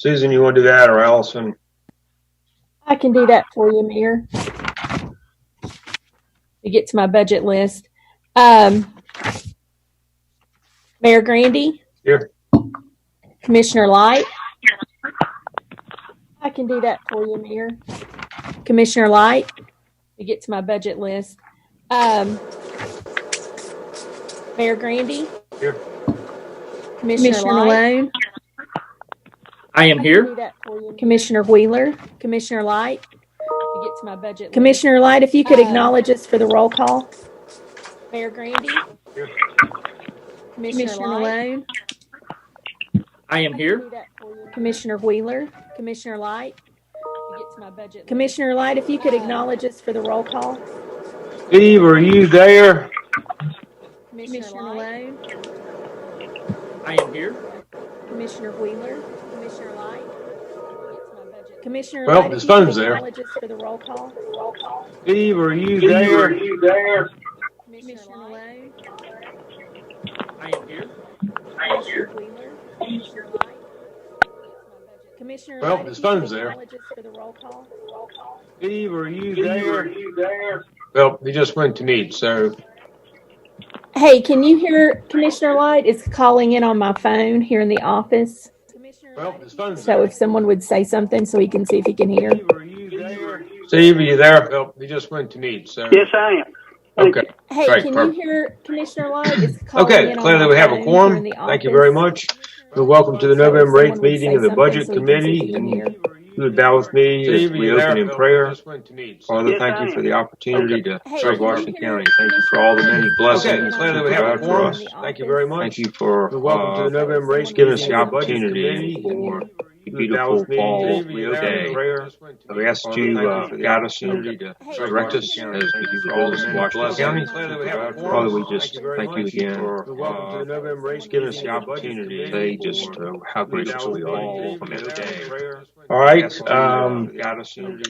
Susan, you want to do that, or Allison? I can do that for you, Mayor. To get to my budget list. Mayor Grandy? Here. Commissioner Light? I can do that for you, Mayor. Commissioner Light? To get to my budget list. Mayor Grandy? Here. Commissioner Light? I am here. Do that for you. Commissioner Wheeler? Commissioner Light? To get to my budget list. Commissioner Light, if you could acknowledge us for the roll call. Mayor Grandy? Here. Commissioner Light? I am here. Do that for you. Commissioner Wheeler? Commissioner Light? To get to my budget. Commissioner Light, if you could acknowledge us for the roll call. Steve, are you there? Commissioner Light? I am here. Commissioner Wheeler? Commissioner Light? To get to my budget. Commissioner Well, Light, his if you could phone's there. acknowledge us for the roll call. Steve, are you there? Commissioner Light? I am here. Commissioner Wheeler? Commissioner Light? Commissioner Well, Light, his if you could phone's there. acknowledge us for the roll call. Steve, are you there? Well, he just went to meet, so. Hey, can you hear Commissioner Light? It's calling in on my phone here in the office. Well, his phone's So there. if someone would say something so he can see if he can hear. Steve, are you there? Steve, are you there? Well, he just went to meet, so. Yes, I am. Okay. Hey, Great, can perfect. you hear Commissioner Light? It's calling Okay, in on clearly my we have phone a here quorum. in the Thank you office. very much. Well, welcome to the So if November 8th someone would meeting say of the something Budget so he can see if Committee. he can And hear. you would bow with me as Steve, we open in prayer. Father, Yes, thank I you for am. the opportunity to Hey, serve can you Washington hear County. Thank you for all the many Okay, blessings clearly you we have a provide for quorum. us. Thank you very much. Thank you for welcome to the November 8th, giving us the opportunity for a beautiful fall day. So we ask that you guide us and direct us as we do all this in Washington County. Father, we just thank you again for giving us the opportunity to say just how gracious we are from every day. All right.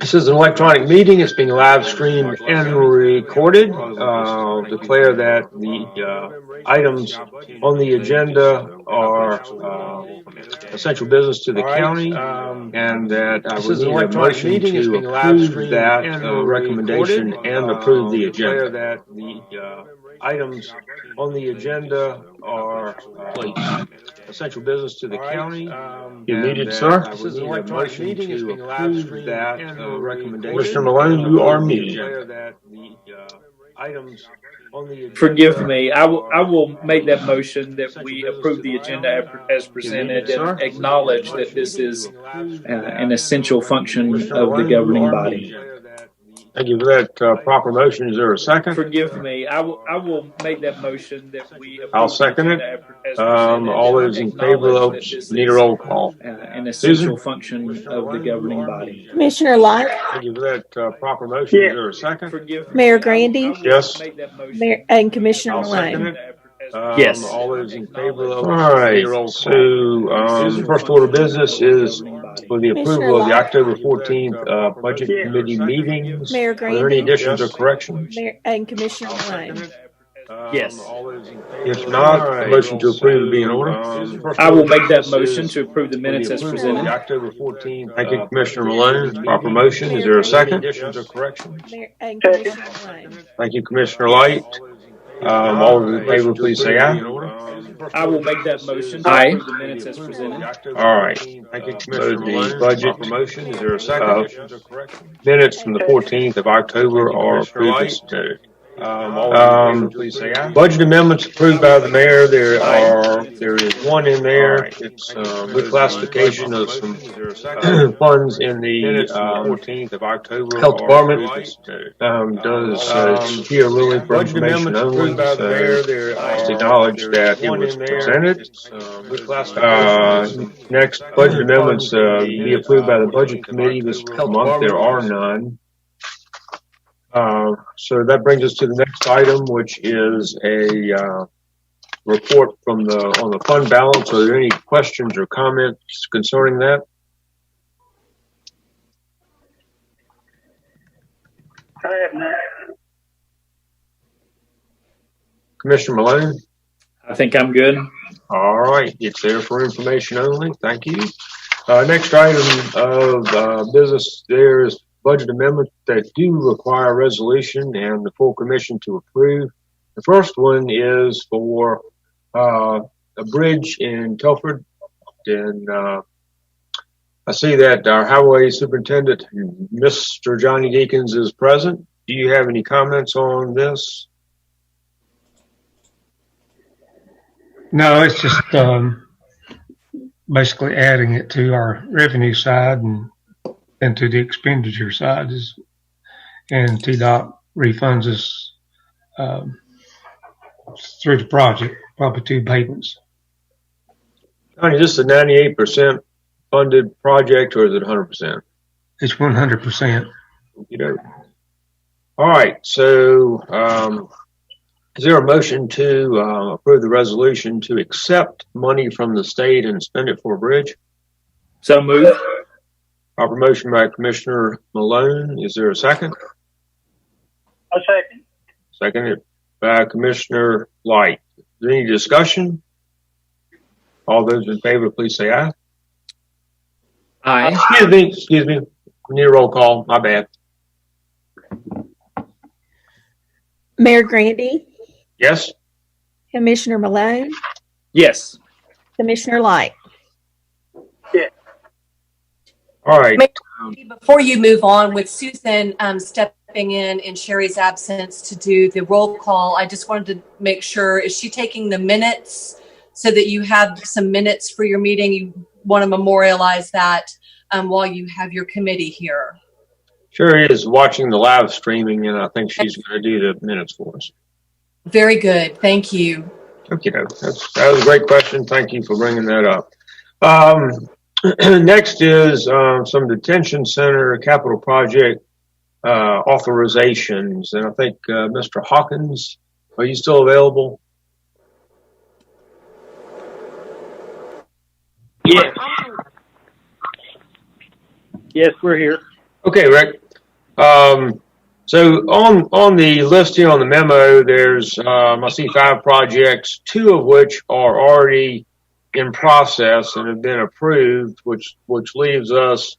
This is an electronic meeting. It's being live streamed and recorded. Declare that the items on the agenda are essential business to the county, and that This we is an need a electronic motion meeting. It's to being live approve streamed that and recommendation recorded. and approve the Declare agenda. that the Items on the agenda are essential business to the county. You're and muted, that sir. we This is need an a electronic motion meeting. It's to being live approve streamed that and recommendation. recorded. Mr. Malone, you are muted. Declare that the items on the agenda. Forgive me. I will make that motion that we approve the agenda as presented and acknowledge that this is an essential function of the governing body. Thank you for that proper motion. Is there a second? Forgive me. I will make that motion that we approve I'll second the it. agenda as presented All and those in favor, acknowledge that this need a is roll call. an essential function of the governing body. Commissioner Light? Thank you for that proper motion. Is there a second? Forgive me. Mayor Grandy? I will Yes. make that motion. Mayor, and Commissioner I'll second Malone? it. Yes. All those in favor. All right. So, first order of business is for the approval of the October 14th Budget Committee meetings. Mayor Are there any Grandy? additions or corrections? Mayor, and Commissioner Malone? Yes. If not, a motion to approve would be in order. I will make that motion to approve the minutes as The presented. October 14th. Thank you, Commissioner Malone. Proper motion. Is there a second? Additions or corrections? Mayor, and Commissioner Malone? Thank you, Commissioner Light. All those in favor, please say aye. I will make that motion to approve the minutes as presented. All right. Thank you, Commissioner Malone. The budget promotion. Is there a second? Minutes from the 14th of October are approved as submitted. Budget amendments approved by the mayor. There is one in there. It's reclassification of some funds in the 14th of October. Health Department does here ruling for information only. So just acknowledge that it was presented. Next, budget amendments be approved by the budget committee this month. There are none. So that brings us to the next item, which is a report from on the fund balance. Are there any questions or comments concerning that? I have not. Commissioner Malone? I think I'm good. All right. It's there for information only. Thank you. Next item of business, there is budget amendments that do require a resolution and the full commission to approve. The first one is for a bridge in Telford, and I see that our highway superintendent, Mr. Johnny Deacons, is present. Do you have any comments on this? No, it's just basically adding it to our revenue side and to the expenditure side, and TDOT refunds us through the project, probably 2 payments. Johnny, is this a 98% funded project, or is it 100%? It's 100%. All right, so is there a motion to approve the resolution to accept money from the state and spend it for a bridge? So moved. Proper motion by Commissioner Malone. Is there a second? A second. Seconded by Commissioner Light. Is there any discussion? All those in favor, please say aye. Aye. Excuse me. We need a roll call. My bad. Mayor Grandy, Yes? Commissioner Malone, Yes. Commissioner Light. All right. Before you move on, with Susan stepping in Sherry's absence to do the roll call, I just wanted to make sure, is she taking the minutes so that you have some minutes for your meeting? You want to memorialize that while you have your committee here. Sure is watching the live streaming, and I think she's going to do the minutes for us. Very good. Thank you. Okay, that was a great question. Thank you for bringing that up. Next is some detention center capital project authorizations, and I think Mr. Hawkins, are you still available? Yes. Yes, we're here. Okay, Rick. So on the list here on the memo, there's I see 5 projects, 2 of which are already in process and have been approved, which leaves us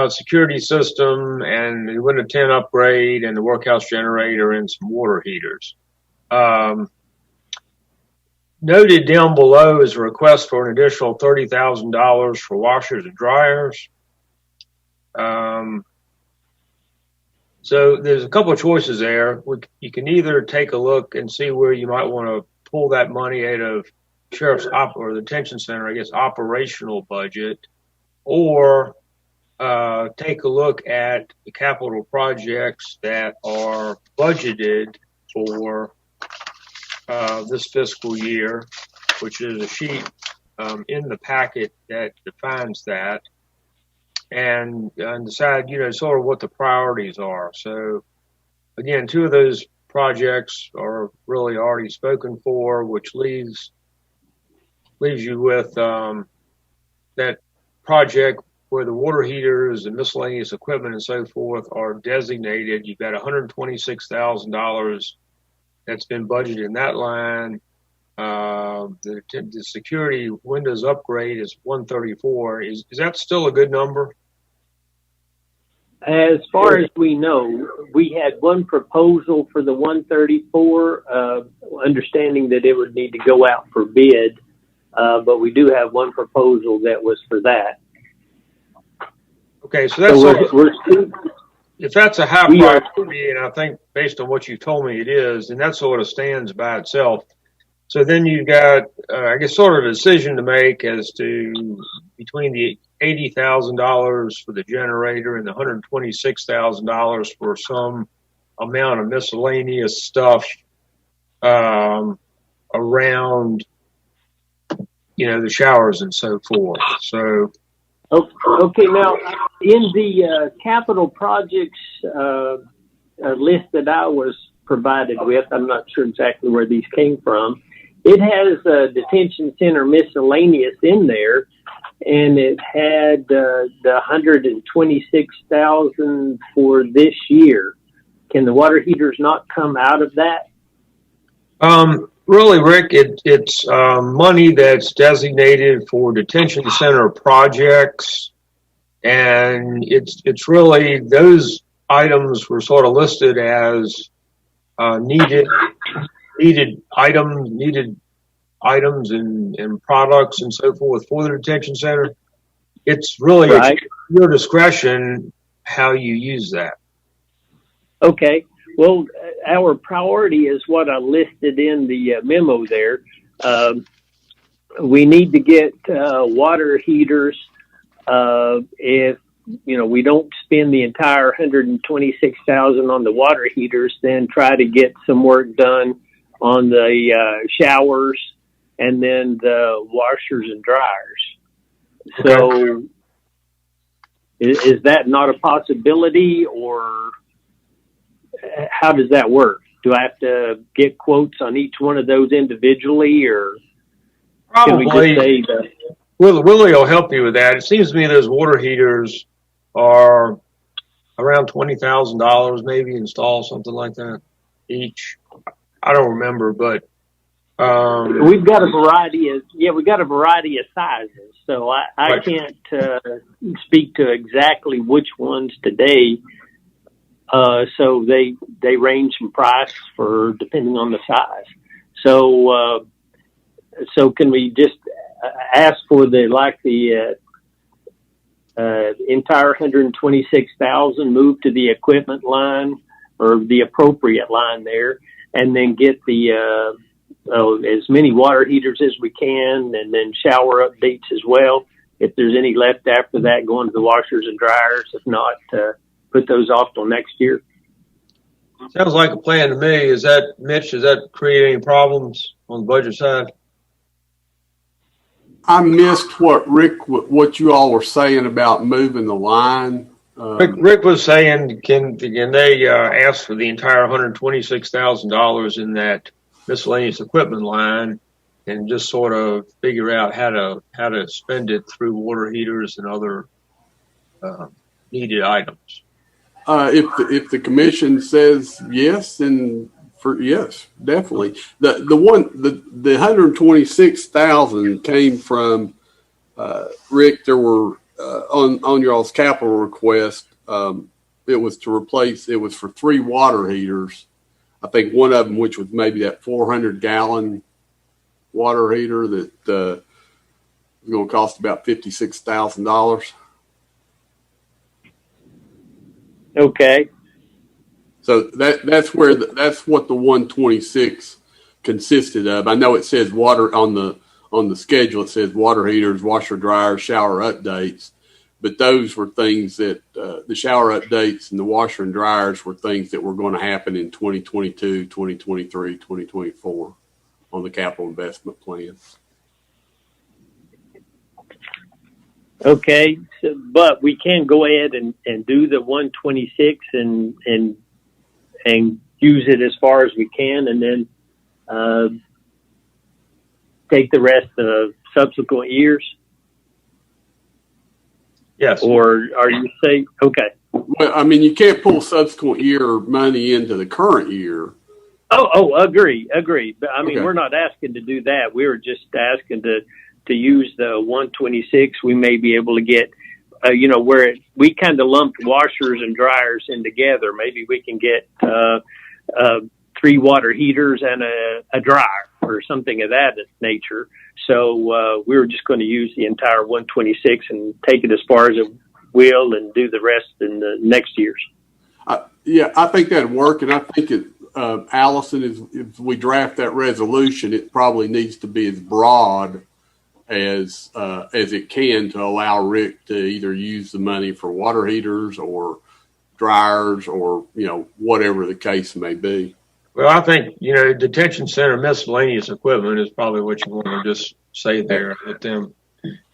security system and the Windows 10 upgrade and the workhouse generator and some water heaters. Noted down below is a request for an additional $30,000 for washers and dryers. So there's a couple of choices there. You can either take a look and see where you might want to pull that money out of sheriff's or the detention center, I guess, operational budget, or take a look at the capital projects that are budgeted for this fiscal year, which is a sheet in the packet that defines that, and decide, sort of what the priorities are. So again, 2 of those projects are really already spoken for, which leaves you with that project where the water heaters and miscellaneous equipment and so forth are designated. You've got $126,000 that's been budgeted in that line. The security Windows upgrade is $134. Is that still a good number? As far as we know, we had one proposal for the 134, understanding that it would need to go out for bid, but we do have one proposal that was for that. Okay, so that's if that's a high priority, and I think based on what you told me it is, and that sort of stands by itself. So then you've got, I guess, sort of a decision to make as to between the $80,000 for the generator and the $126,000 for some amount of miscellaneous stuff around, the showers and so forth. So. Okay, now in the capital projects list that I was provided with, I'm not sure exactly where these came from. It has detention center miscellaneous in there, and it had the $126,000 for this year. Can the water heaters not come out of that? Really, Rick, it's money that's designated for detention center projects, and it's really those items were sort of listed as needed items and products and so forth for the detention center. It's really Right. your discretion how you use that. Okay. Well, our priority is what I listed in the memo there. We need to get water heaters. If we don't spend the entire $126,000 on the water heaters, then try to get some work done on the showers and then the washers and dryers. So, is that not a possibility, or how does that work? Do I have to get quotes on each one of those individually, or can we Probably. just say that? Willie will help you with that. It seems to me those water heaters are around $20,000 maybe installed, something like that each. I don't remember, but We've got a variety of sizes, so I Right. can't speak to exactly which ones today. So they range in price for depending on the size. So can we just ask for the entire $126,000 moved to the equipment line or the appropriate line there, and then get the as many water heaters as we can, and then shower updates as well. If there's any left after that, going to the washers and dryers. If not, put those off till next year. sounds like a plan to me. Is that, Mitch, does that create any problems on the budget side? I missed what you all were saying about moving the line. Rick was saying, can they ask for the entire $126,000 in that miscellaneous equipment line, and just sort of figure out how to spend it through water heaters and other needed items? If the commission says yes, then yes, definitely. The $126,000 came from Rick. There were on y'all's capital request. It was for 3 water heaters. I think one of them, which was maybe that 400-gallon water heater, that was going to cost about $56,000. Okay. So that's what the 126 consisted of. I know it says water on the schedule. It says water heaters, washer dryers, shower updates, but those were things that the shower updates and the washer and dryers were things that were going to happen in 2022, 2023, 2024 on the capital investment plan. Okay, but we can go ahead and do the 126 and use it as far as we can, and then take the rest of subsequent years. Yes. Or are you saying, okay? Well, I mean, you can't pull subsequent year money into the current year. Oh, agree. But I mean, Okay. We're not asking to do that. We were just asking to use the 126. We may be able to get, where we kind of lumped washers and dryers in together. Maybe we can get 3 water heaters and a dryer or something of that nature. So we were just going to use the entire 126 and take it as far as it will, and do the rest in the next years. Yeah, I think that'd work, and I think Allison, if we draft that resolution, it probably needs to be as broad as it can to allow Rick to either use the money for water heaters or dryers or whatever the case may be. Well, I think, detention center miscellaneous equipment is probably what you want to just say there. Let them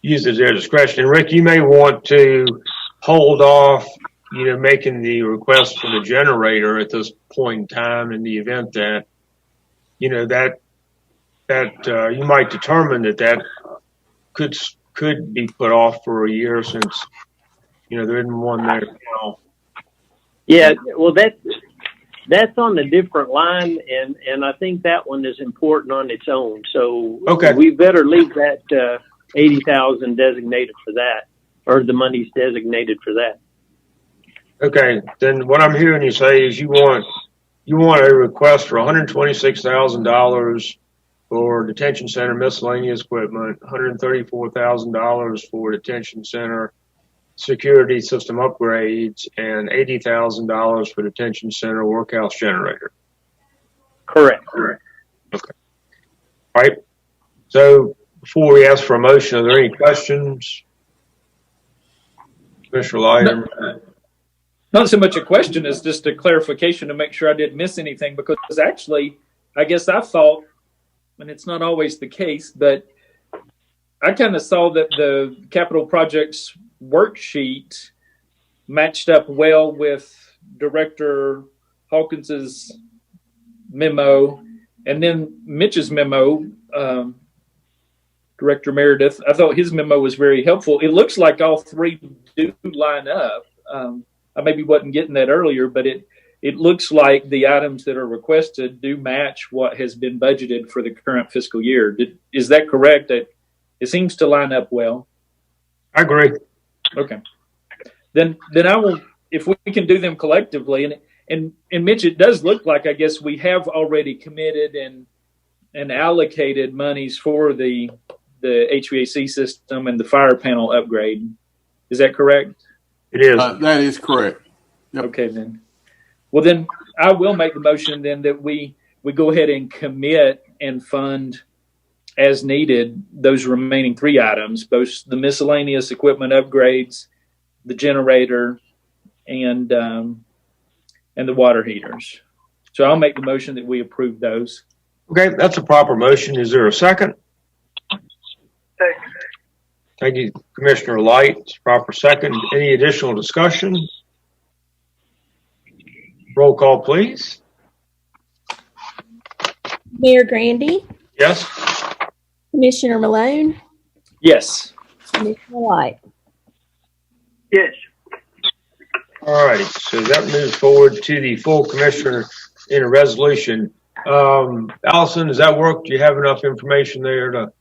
use it at their discretion. And Rick, you may want to hold off, making the request for the generator at this point in time, in the event that, that you might determine that could be put off for a year, since, there isn't one there now. Yeah, well, That's on a different line, and I think that one is important on its own. So Okay. we better leave that 80,000 designated for that, or the money's designated for that. Okay, then what I'm hearing you say is you want a request for $126,000 for detention center miscellaneous equipment, $134,000 for detention center security system upgrades, and $80,000 for detention center workhouse generator. Correct. Okay. All right. So before we ask for a motion, are there any questions? Commissioner Lighter? Not so much a question as just a clarification to make sure I didn't miss anything, because actually, I guess I thought, and it's not always the case, but I kind of saw that the capital projects worksheet matched up well with Director Hawkins's memo, and then Mitch's memo, Director Meredith. I thought his memo was very helpful. It looks like all three do line up. I maybe wasn't getting that earlier, but it looks like the items that are requested do match what has been budgeted for the current fiscal year. Is that correct? It seems to line up well. I agree. Okay. Then I will, if we can do them collectively, and Mitch, it does look like, I guess, we have already committed and allocated monies for the HVAC system and the fire panel upgrade. Is that correct? It is. That is correct. Yep. Okay, then. Well, then I will make the motion then that we go ahead and commit and fund as needed those remaining three items, both the miscellaneous equipment upgrades, the generator, and the water heaters. So I'll make the motion that we approve those. Okay, that's a proper motion. Is there a second? Second. Thank you, Commissioner Light. It's proper second. Any additional discussion? Roll call, please. Mayor Grandy, Yes? Commissioner Malone, Yes. Commissioner Light. Yes. All righty. So that moves forward to the full commissioner in a resolution. Allison, does that work? Do you have enough information there to?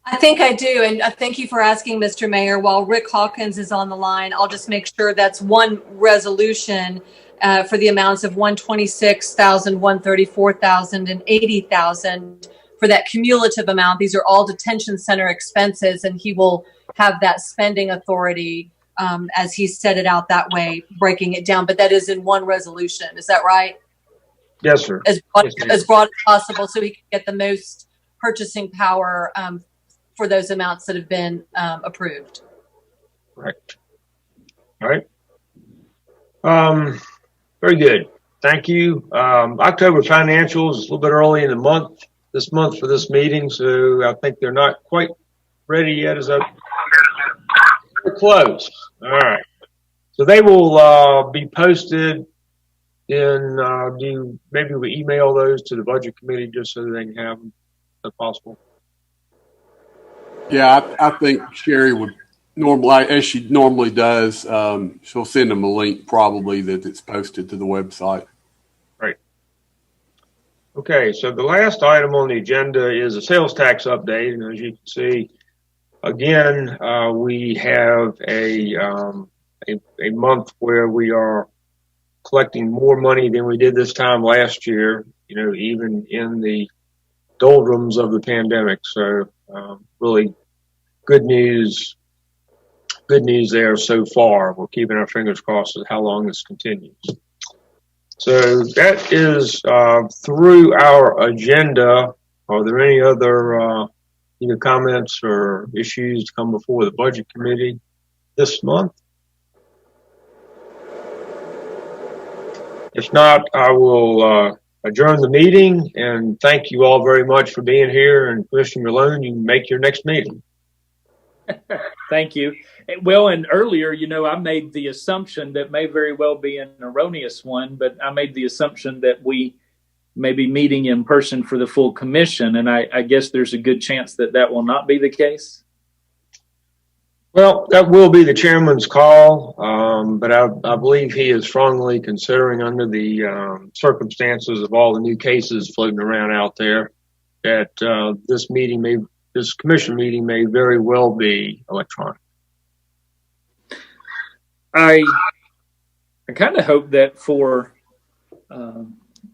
I think I do, and thank you for asking, Mr. Mayor. While Rick Hawkins is on the line, I'll just make sure that's one resolution for the amounts of $126,000, $134,000, and $80,000 for that cumulative amount. These are all detention center expenses, and he will have that spending authority as he set it out that way, breaking it down. But that is in one resolution. Is that right? Yes, sir. As broad as possible, so he can get the most purchasing power for those amounts that have been approved. Right. All right. Very good. Thank you. October financials is a little bit early in the month, this month for this meeting, so I think they're not quite ready yet. We're close. All right. So they will be posted in, maybe we email those to the budget committee just so that they can have them if possible. Yeah, I think Sherry would normally, as she normally does, she'll send them a link probably that it's posted to the website. Right. Okay, so the last item on the agenda is a sales tax update. And as you can see, again, we have a month where we are collecting more money than we did this time last year, even in the doldrums of the pandemic. So really good news there so far. We're keeping our fingers crossed as how long this continues. So that is through our agenda. Are there any other either comments or issues to come before the budget committee this month? If not, I will adjourn the meeting and thank you all very much for being here. And Commissioner Malone, you can make your next meeting. Thank you. Well, and earlier, I made the assumption that may very well be an erroneous one, but I made the assumption that we may be meeting in person for the full commission. And I guess there's a good chance that will not be the case. Well, that will be the chairman's call, but I believe he is strongly considering, under the circumstances of all the new cases floating around out there, that this commission meeting may very well be electronic. I kind of hope that for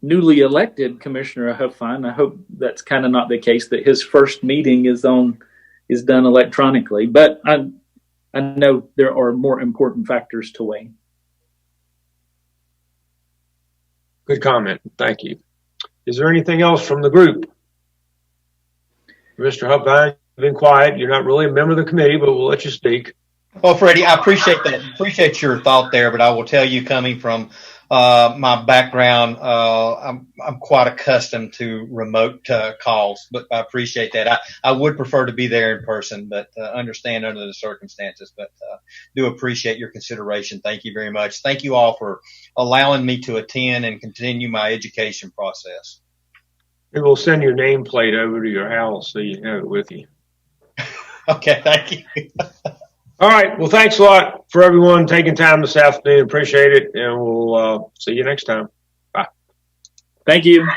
newly elected Commissioner Huffine, I hope that's kind of not the case, that his first meeting is done electronically. But I know there are more important factors to weigh. Good comment. Thank you. Is there anything else from the group? Mr. Huffine, you've been quiet. You're not really a member of the committee, but we'll let you speak. Well, Freddie, I appreciate that. Appreciate your thought there, but I will tell you, coming from my background, I'm quite accustomed to remote calls, but I appreciate that. I would prefer to be there in person, but understand under the circumstances, but do appreciate your consideration. Thank you very much. Thank you all for allowing me to attend and continue my education process. We will send your nameplate over to your house so you have it with you. Okay, thank you. All right. Well, thanks a lot for everyone taking time this afternoon. Appreciate it. And we'll see you next time. Bye. Thank you.